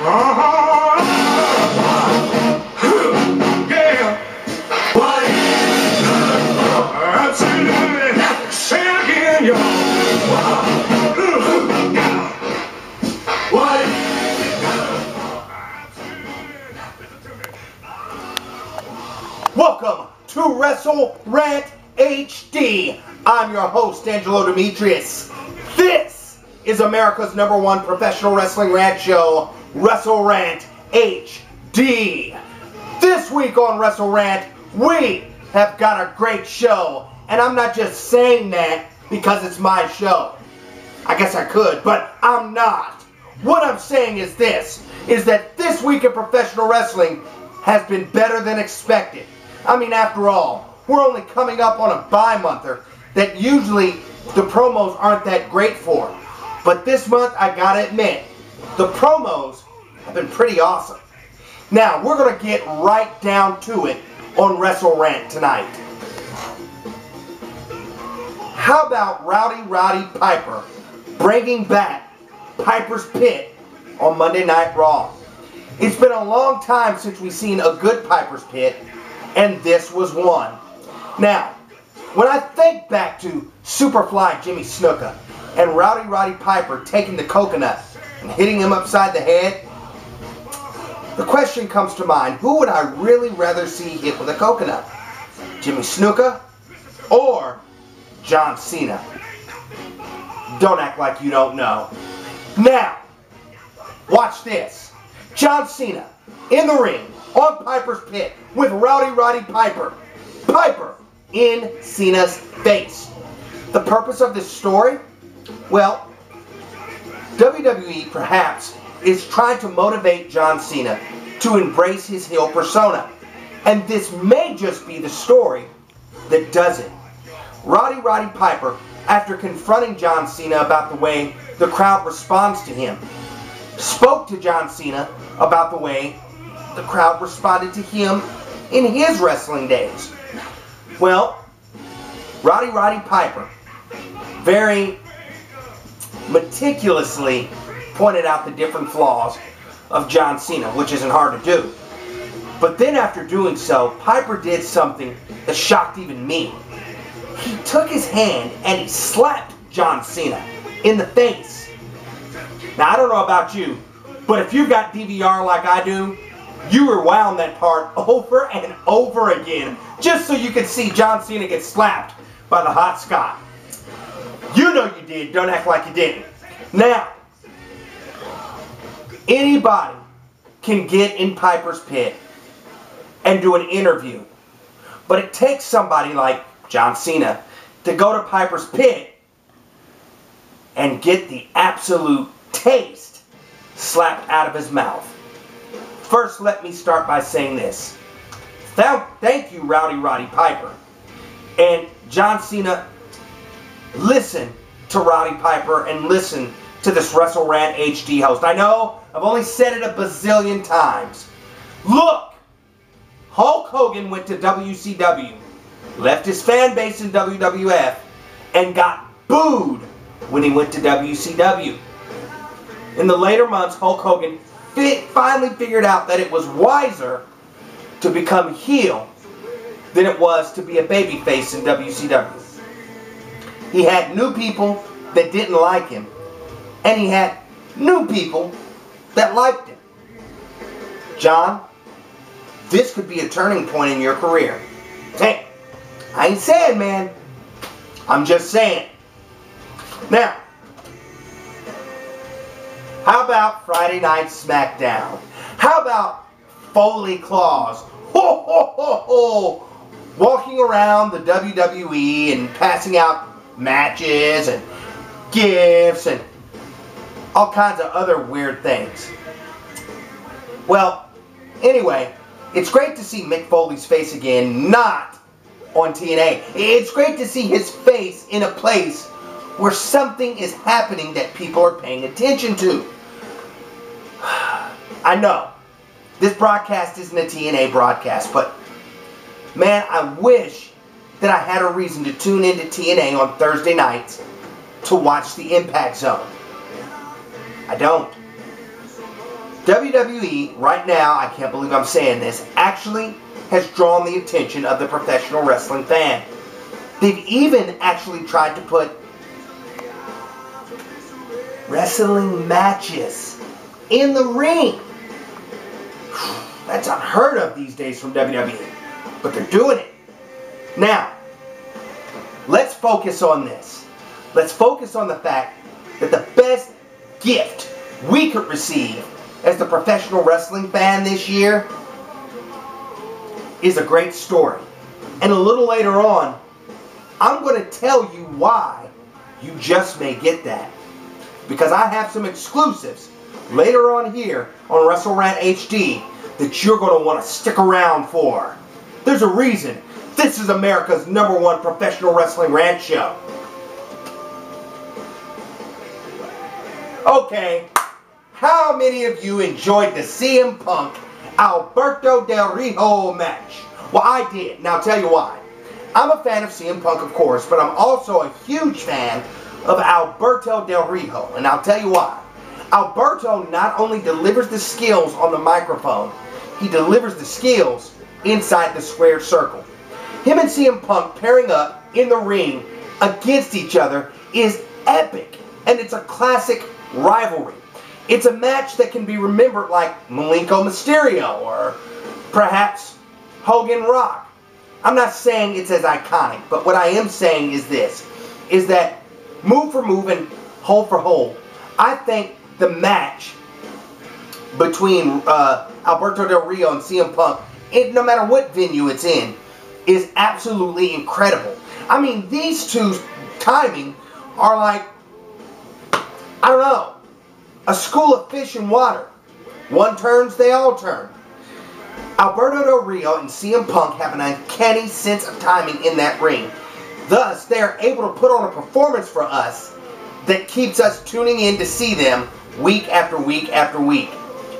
Yeah. What? Absolutely. Say it again, y'all. What? Welcome to Wrestle Rant HD. I'm your host, Angelo Demetrius. This is America's #1 professional wrestling rant show, Wrestle Rant HD. This week on Wrestle Rant, we have got a great show. And I'm not just saying that because it's my show. I guess I could, but I'm not. What I'm saying is this, is that this week in professional wrestling has been better than expected. I mean, after all, we're only coming up on a bi-monther that usually the promos aren't that great for. But this month, I gotta admit, the promos have been pretty awesome. Now, we're gonna get right down to it on Wrestle Rant tonight. How about Rowdy Piper bringing back Piper's Pit on Monday Night Raw? It's been a long time since we've seen a good Piper's Pit, and this was one. Now, when I think back to Superfly Jimmy Snuka and Rowdy Piper taking the coconut and hitting him upside the head, the question comes to mind, who would I really rather see hit with a coconut? Jimmy Snuka or John Cena? Don't act like you don't know. Now, watch this. John Cena in the ring on Piper's Pit with Rowdy Piper. Piper in Cena's face. The purpose of this story? Well, WWE perhaps is trying to motivate John Cena to embrace his heel persona. And this may just be the story that does it. Rowdy Piper, after confronting John Cena about the way the crowd responds to him, spoke to John Cena about the way the crowd responded to him in his wrestling days. Well, Rowdy Piper very meticulously pointed out the different flaws of John Cena, which isn't hard to do. But then after doing so, Piper did something that shocked even me. He took his hand and he slapped John Cena in the face. Now, I don't know about you, but if you've got DVR like I do, you rewound that part over and over again just so you could see John Cena get slapped by the hot Scot. You know you did. Don't act like you didn't. Now, anybody can get in Piper's Pit and do an interview, but it takes somebody like John Cena to go to Piper's Pit and get the absolute taste slapped out of his mouth. First, let me start by saying this. Thank you, Rowdy Piper. And John Cena, listen to Rowdy Piper and listen to this Wrestle Rant HD host. I know I've only said it a bazillion times. Look, Hulk Hogan went to WCW, left his fan base in WWF, and got booed when he went to WCW. In the later months, Hulk Hogan finally figured out that it was wiser to become heel than it was to be a babyface in WCW. He had new people that didn't like him, and he had new people that liked him. John, this could be a turning point in your career. Hey, I ain't saying, man. I'm just saying. Now, how about Friday Night SmackDown? How about Foley Claus? Ho, ho, ho, ho! Walking around the WWE and passing out matches and gifts and all kinds of other weird things. Well, anyway, it's great to see Mick Foley's face again, not on TNA. It's great to see his face in a place where something is happening that people are paying attention to. I know, this broadcast isn't a TNA broadcast, but man, I wish that I had a reason to tune into TNA on Thursday nights to watch the Impact Zone. I don't. WWE, right now, I can't believe I'm saying this, actually has drawn the attention of the professional wrestling fan. They've even actually tried to put wrestling matches in the ring. That's unheard of these days from WWE, but they're doing it. Now, let's focus on this. Let's focus on the fact that the best gift we could receive as the professional wrestling fan this year is a great story. And a little later on, I'm going to tell you why you just may get that. Because I have some exclusives later on here on WrestleRant HD that you're going to want to stick around for. There's a reason this is America's #1 professional wrestling rant show. Okay, how many of you enjoyed the CM Punk Alberto Del Rio match? Well, I did, and I'll tell you why. I'm a fan of CM Punk, of course, but I'm also a huge fan of Alberto Del Rio, and I'll tell you why. Alberto not only delivers the skills on the microphone, he delivers the skills inside the square circle. Him and CM Punk pairing up in the ring against each other is epic, and it's a classic rivalry. It's a match that can be remembered like Malenko Mysterio or perhaps Hogan Rock. I'm not saying it's as iconic, but what I am saying is this, is that move for move and hold for hold, I think the match between Alberto Del Rio and CM Punk, no matter what venue it's in, is absolutely incredible. I mean, these two's timing are like, I don't know, a school of fish and water. One turns, they all turn. Alberto Del Rio and CM Punk have an uncanny sense of timing in that ring. Thus, they are able to put on a performance for us that keeps us tuning in to see them week after week after week.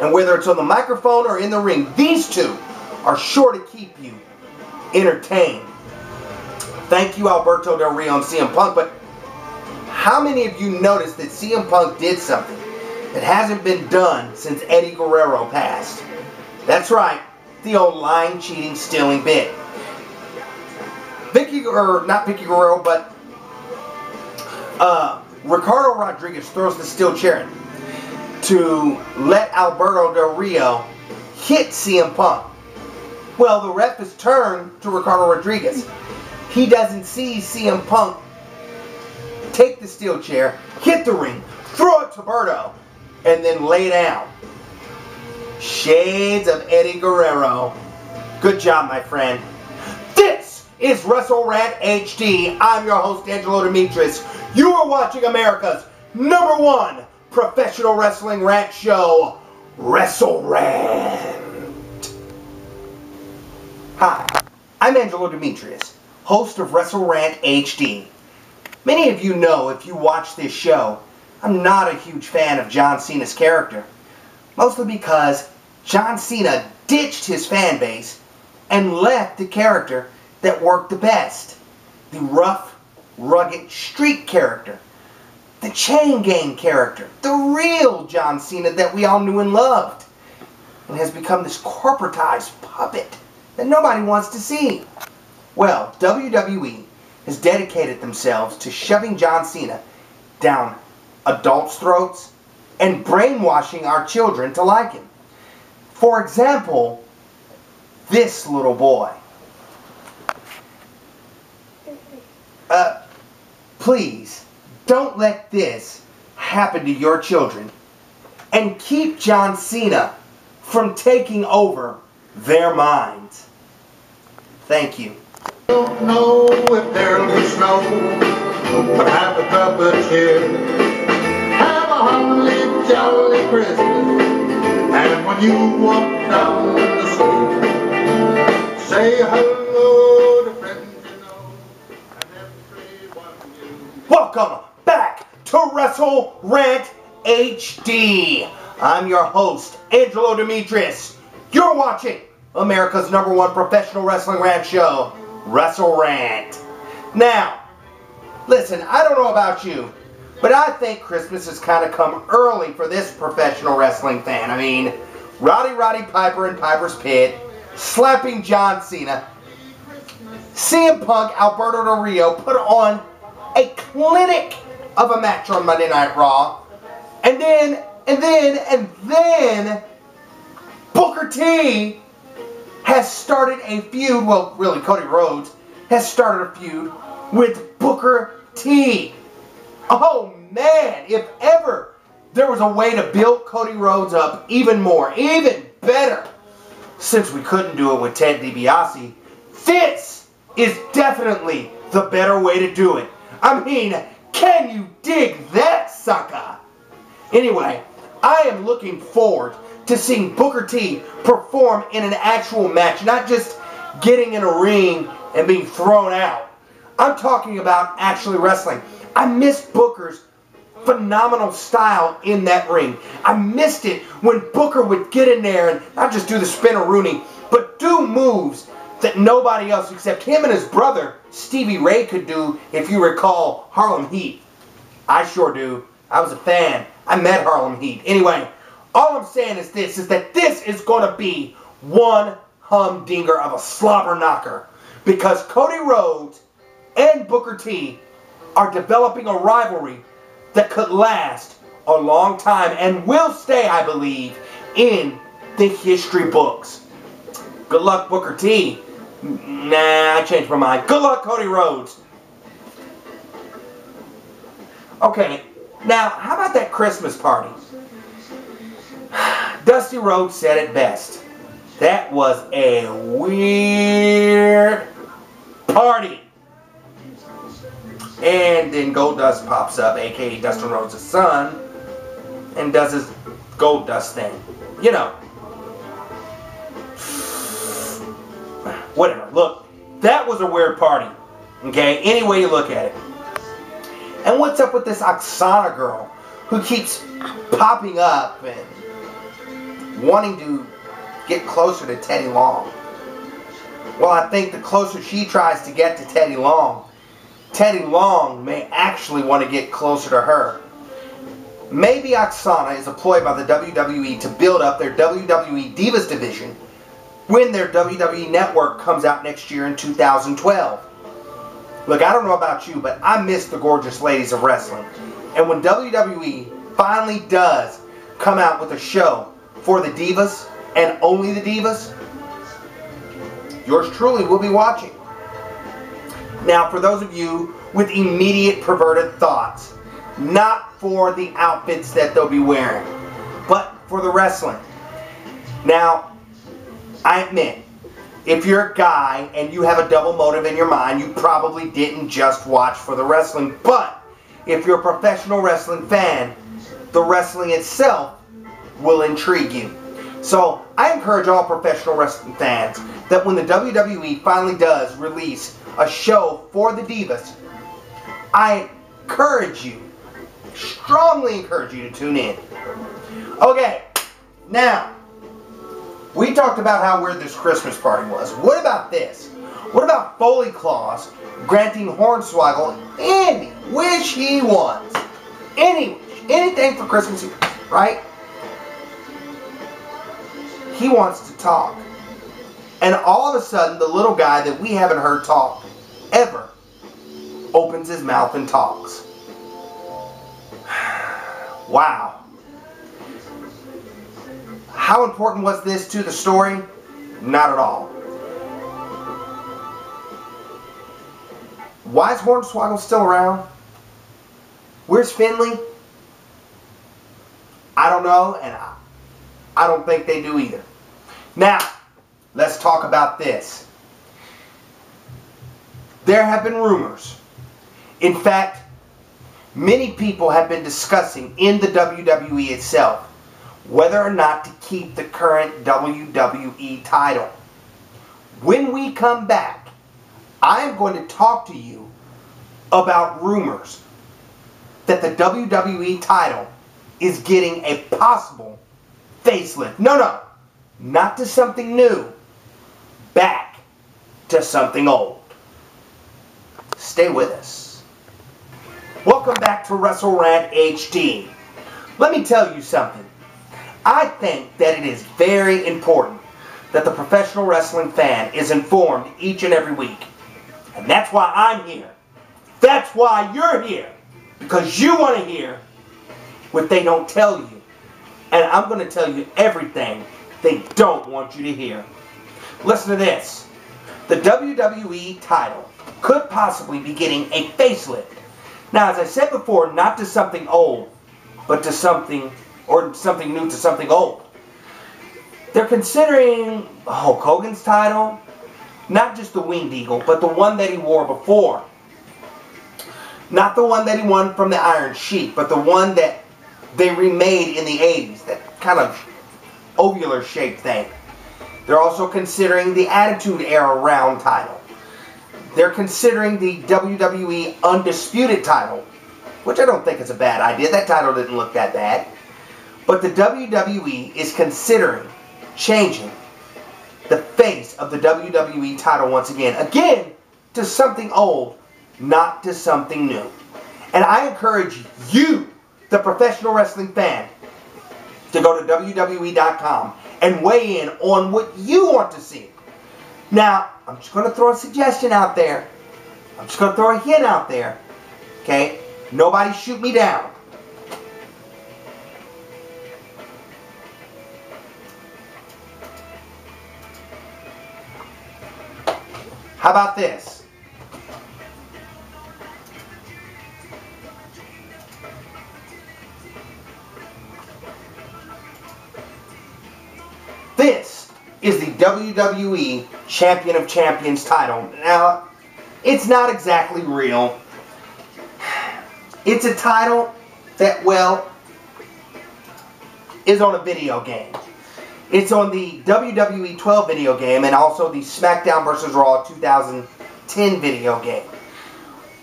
And whether it's on the microphone or in the ring, these two are sure to keep you entertained. Thank you, Alberto Del Rio and CM Punk, but how many of you noticed that CM Punk did something that hasn't been done since Eddie Guerrero passed? That's right, the old lying, cheating, stealing bit. Not Vicky Guerrero, but Ricardo Rodriguez throws the steel chair in to let Alberto Del Rio hit CM Punk. Well, the ref has turned to Ricardo Rodriguez. He doesn't see CM Punk take the steel chair, hit the ring, throw it to Berto, and then lay down. Shades of Eddie Guerrero. Good job, my friend. This is WrestleRant HD. I'm your host, Angelo Demetrius. You are watching America's #1 professional wrestling rant show, WrestleRant. Hi, I'm Angelo Demetrius, host of WrestleRant HD. Many of you know, if you watch this show, I'm not a huge fan of John Cena's character. Mostly because John Cena ditched his fan base and left the character that worked the best. The rough, rugged street character. The chain gang character. The real John Cena that we all knew and loved. And has become this corporatized puppet that nobody wants to see. Well, WWE has dedicated themselves to shoving John Cena down adults' throats and brainwashing our children to like him. For example, this little boy. Please, don't let this happen to your children and keep John Cena from taking over their minds. Thank you. Don't know if there'll be snow, but have a cup of cheer. Have a holly jolly Christmas, and when you walk down the street, say hello to friends you know, and everyone you know. Welcome back to WrestleRant HD. I'm your host, Angelo Demetrius. You're watching America's #1 professional wrestling rant show, WrestleRant. Now, listen, I don't know about you, But I think Christmas has kind of come early for this professional wrestling fan. I mean, Roddy Piper in Piper's Pit, slapping John Cena. CM Punk, Alberto Del Rio put on a clinic of a match on Monday Night Raw. And then Booker T has started a feud, well, really, Cody Rhodes has started a feud with Booker T. Oh, man, if ever there was a way to build Cody Rhodes up even more, even better, since we couldn't do it with Ted DiBiase, this is definitely the better way to do it. I mean, can you dig that, sucker? Anyway, I am looking forward to seeing Booker T perform in an actual match, not just getting in a ring and being thrown out. I'm talking about actually wrestling. I missed Booker's phenomenal style in that ring. I missed it when Booker would get in there and not just do the spin-a-rooney, but do moves that nobody else except him and his brother, Stevie Ray, could do, if you recall Harlem Heat. I sure do. I was a fan. I met Harlem Heat. Anyway, all I'm saying is this, is that this is going to be one humdinger of a slobber knocker. Because Cody Rhodes and Booker T are developing a rivalry that could last a long time and will stay, I believe, in the history books. Good luck, Booker T. Nah, I changed my mind. Good luck, Cody Rhodes. Okay, now, how about that Christmas party? Dusty Rhodes said it best. That was a weird party. And then Goldust pops up, a.k.a. Dustin Rhodes' son, and does his Goldust thing. You know. Whatever. Look, that was a weird party. Okay? Any way you look at it. And what's up with this Oksana girl who keeps popping up and wanting to get closer to Teddy Long? Well, I think the closer she tries to get to Teddy Long may actually want to get closer to her. Maybe Oksana is a ploy by the WWE to build up their WWE Divas division when their WWE Network comes out next year in 2012. Look, I don't know about you, but I miss the gorgeous ladies of wrestling. And when WWE finally does come out with a show for the Divas, and only the Divas, yours truly will be watching. Now, for those of you with immediate perverted thoughts, not for the outfits that they'll be wearing, but for the wrestling. Now, I admit, if you're a guy and you have a double motive in your mind, you probably didn't just watch for the wrestling. But if you're a professional wrestling fan, the wrestling itself will intrigue you. So I encourage all professional wrestling fans that when the WWE finally does release a show for the Divas, I encourage you, strongly encourage you to tune in. Okay, now, we talked about how weird this Christmas party was. What about this? What about Foley Claus granting Hornswoggle any wish he wants? Any wish. Anything for Christmas, right? He wants to talk. And all of a sudden, the little guy that we haven't heard talk ever opens his mouth and talks. Wow. How important was this to the story? Not at all. Why is Hornswoggle still around? Where's Finley? I don't know, and I don't think they do either. Now, let's talk about this. There have been rumors. In fact, many people have been discussing in the WWE itself whether or not to keep the current WWE title. When we come back, I am going to talk to you about rumors that the WWE title is getting a possible facelift. No, not to something new. Back to something old. Stay with us. Welcome back to wrestlerant HD. Let me tell you something. I think that it is very important that the professional wrestling fan is informed each and every week. And that's why I'm here. That's why you're here. Because you want to hear what they don't tell you. And I'm going to tell you everything they don't want you to hear. Listen to this. The WWE title could possibly be getting a facelift. Now, as I said before, not to something old, but to something, or something new to something old. They're considering Hulk Hogan's title, not just the Winged Eagle, but the one that he wore before. Not the one that he won from the Iron Sheik, but the one that they remade in the 80s, that kind of ovular shaped thing. They're also considering the Attitude Era round title. They're considering the WWE Undisputed title, which I don't think is a bad idea. That title didn't look that bad. But the WWE is considering changing the face of the WWE title once again. Again, to something old, not to something new. And I encourage you, the professional wrestling fan, to go to WWE.com and weigh in on what you want to see. Now, I'm just going to throw a suggestion out there. I'm just going to throw a hint out there. Okay? Nobody shoot me down. How about this? This is the WWE Champion of Champions title. Now, it's not exactly real. It's a title that, well, is on a video game. It's on the WWE 12 video game and also the SmackDown vs. Raw 2010 video game.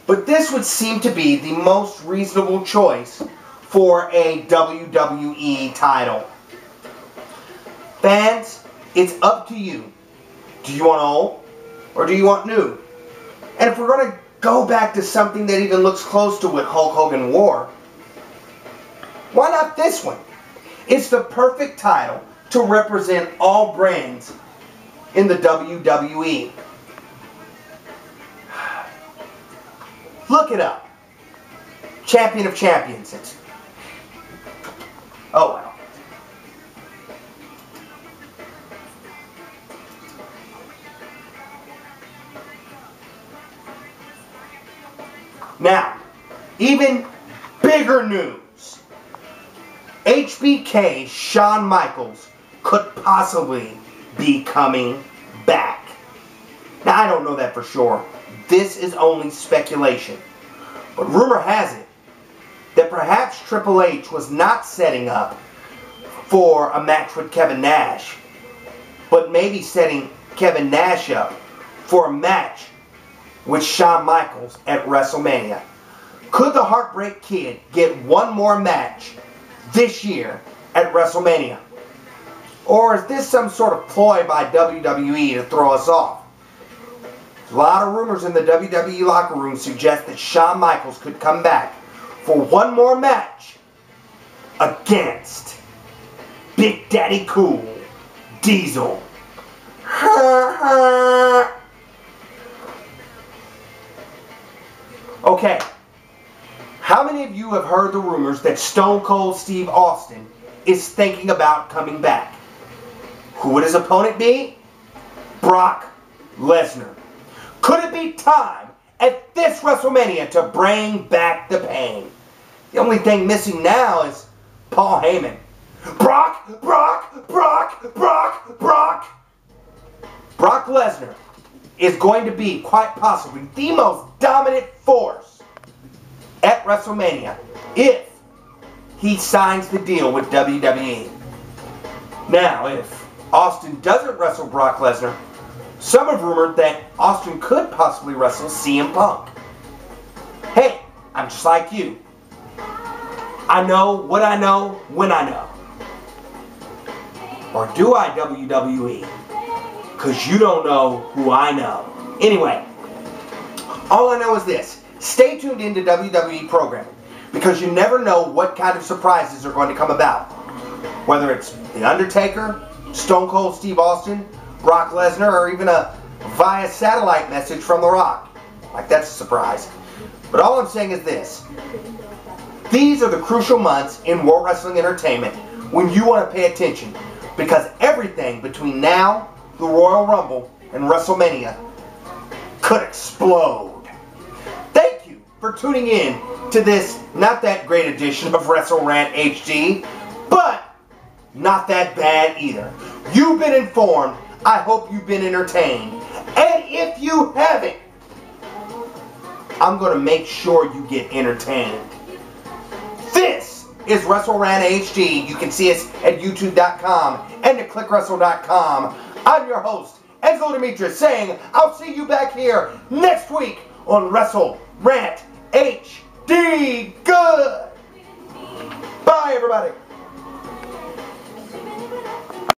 But this would seem to be the most reasonable choice for a WWE title. Fans, it's up to you. Do you want old or do you want new? And if we're going to go back to something that even looks close to what Hulk Hogan wore, why not this one? It's the perfect title to represent all brands in the WWE. Look it up. Champion of Champions. Oh well. Now, even bigger news. HBK Shawn Michaels could possibly be coming back. Now, I don't know that for sure. This is only speculation. But rumor has it that perhaps Triple H was not setting up for a match with Kevin Nash, but maybe setting Kevin Nash up for a match with Shawn Michaels at WrestleMania. Could the Heartbreak Kid get one more match this year at WrestleMania? Or is this some sort of ploy by WWE to throw us off? A lot of rumors in the WWE locker room suggest that Shawn Michaels could come back for one more match against Big Daddy Cool Diesel. Okay, how many of you have heard the rumors that Stone Cold Steve Austin is thinking about coming back? Who would his opponent be? Brock Lesnar. Could it be time at this WrestleMania to bring back the pain? The only thing missing now is Paul Heyman. Brock Lesnar is going to be quite possibly the most dominant force at WrestleMania if he signs the deal with WWE. Now, if Austin doesn't wrestle Brock Lesnar, some have rumored that Austin could possibly wrestle CM Punk. Hey, I'm just like you. I know what I know when I know. Or do I, WWE? Because you don't know who I know. Anyway, all I know is this. Stay tuned into WWE programming because you never know what kind of surprises are going to come about. Whether it's The Undertaker, Stone Cold Steve Austin, Brock Lesnar, or even a via satellite message from The Rock. Like, that's a surprise. But all I'm saying is this. These are the crucial months in World Wrestling Entertainment when you want to pay attention, because everything between now, the Royal Rumble, and WrestleMania could explode. Thank you for tuning in to this not that great edition of wrestlerant HD, but not that bad either. You've been informed. I hope you've been entertained. And if you haven't, I'm going to make sure you get entertained. This is wrestlerant HD. You can see us at youtube.com and at clickwrestle.com. I'm your host, Enzo Demetrius, saying I'll see you back here next week on wrestlerant HD. Good. Bye, everybody.